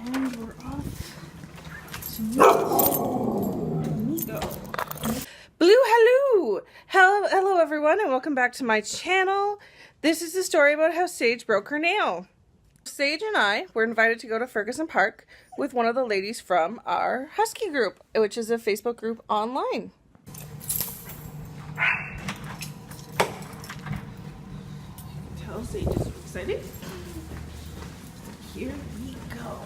And we're off to Nico. Blue hello! Hello everyone and welcome back to my channel. This is the story about how Sage broke her nail. Sage and I were invited to go to Ferguson Park with one of the ladies from our Husky group, which is a Facebook group online. Tell Sage is so excited. Here we go.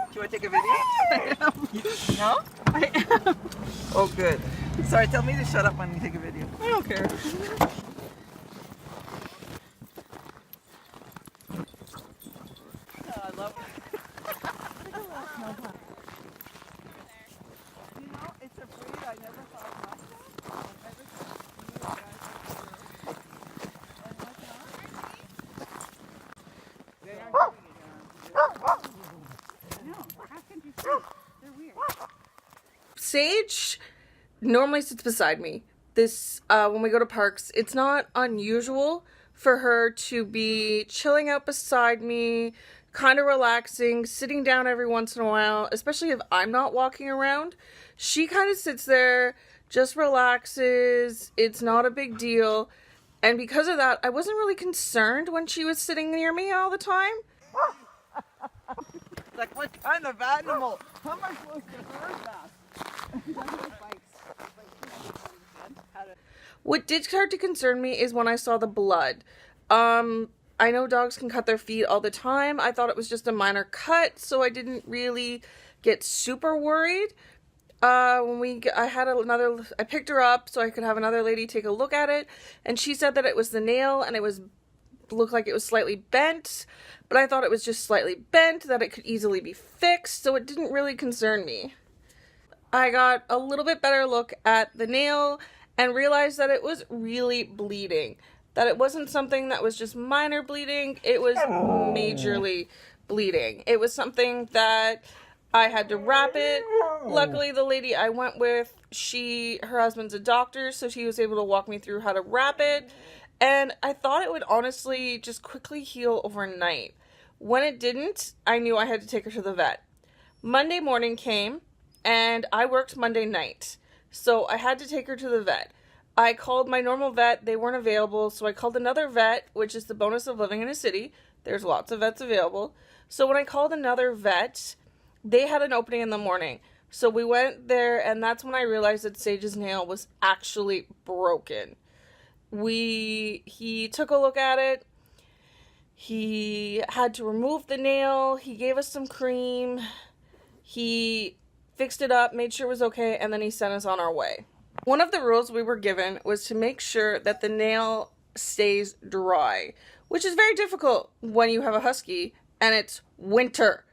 Do you want to take a video? No? I am. Oh, good. Sorry, tell me to shut up when you take a video. I don't care. I love it. You know, it's a breed I never thought Sage normally sits beside me. When we go to parks, it's not unusual for her to be chilling out beside me, kind of relaxing, sitting down every once in a while, especially if I'm not walking around. She kind of sits there, just relaxes. It's not a big deal. And because of that, I wasn't really concerned when she was sitting near me all the time. Like, what kind of animal? How am I supposed to hurt that? What did start to concern me is when I saw the blood. I know dogs can cut their feet all the time. I thought it was just a minor cut, so I didn't really get super worried. I picked her up so I could have another lady take a look at it, and she said that it was the nail and it looked like it was slightly bent, but I thought it was just slightly bent, that it could easily be fixed, so it didn't really concern me. I got a little bit better look at the nail and realized that it was really bleeding. That it wasn't something that was just minor bleeding, it was majorly bleeding. It was something that I had to wrap it. Luckily, the lady I went with, her husband's a doctor, so she was able to walk me through how to wrap it. And I thought it would honestly just quickly heal overnight. When it didn't, I knew I had to take her to the vet. Monday morning came, and I worked Monday night, so I had to take her to the vet. I called my normal vet, they weren't available, so I called another vet, which is the bonus of living in a city. There's lots of vets available. So when I called another vet, they had an opening in the morning. So we went there, and that's when I realized that Sage's nail was actually broken. He took a look at it. He had to remove the nail. He gave us some cream. He fixed it up, made sure it was okay, and then he sent us on our way. One of the rules we were given was to make sure that the nail stays dry, which is very difficult when you have a husky and it's winter.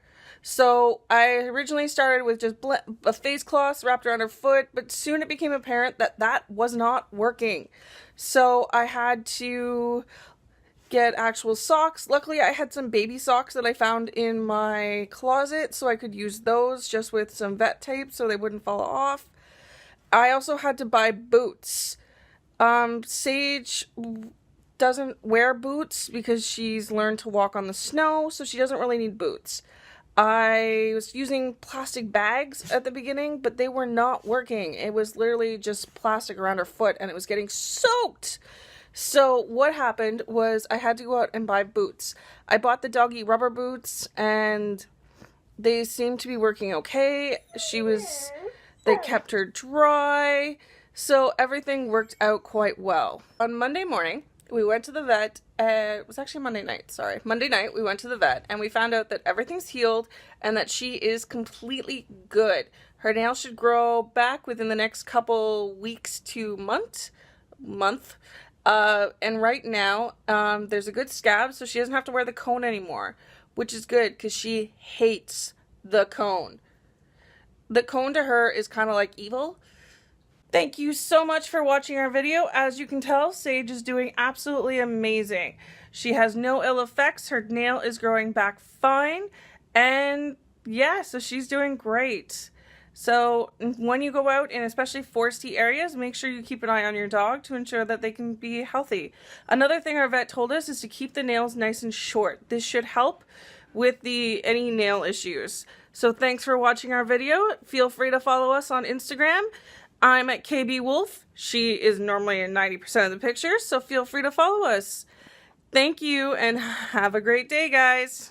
So I originally started with just a face cloth wrapped around her foot, but soon it became apparent that that was not working. So I had to get actual socks. Luckily, I had some baby socks that I found in my closet, so I could use those just with some vet tape so they wouldn't fall off. I also had to buy boots. Sage doesn't wear boots because she's learned to walk on the snow, so she doesn't really need boots. I was using plastic bags at the beginning, but they were not working. It was literally just plastic around her foot, and it was getting soaked. So what happened was I had to go out and buy boots. I bought the doggy rubber boots, and they seemed to be working okay. They kept her dry, so everything worked out quite well. On Monday morning, we went to the vet. It was actually Monday night, sorry. Monday night, we went to the vet, and we found out that everything's healed and that she is completely good. Her nail should grow back within the next couple weeks to month, And right now, there's a good scab, so she doesn't have to wear the cone anymore, which is good because she hates the cone. The cone to her is kind of like evil. Thank you so much for watching our video. As you can tell, Sage is doing absolutely amazing. She has no ill effects. Her nail is growing back fine. And yeah, so she's doing great. So when you go out in especially foresty areas, make sure you keep an eye on your dog to ensure that they can be healthy. Another thing our vet told us is to keep the nails nice and short. This should help with any nail issues. So thanks for watching our video. Feel free to follow us on Instagram. I'm at KB Wolf. She is normally in 90% of the pictures, so feel free to follow us. Thank you and have a great day, guys.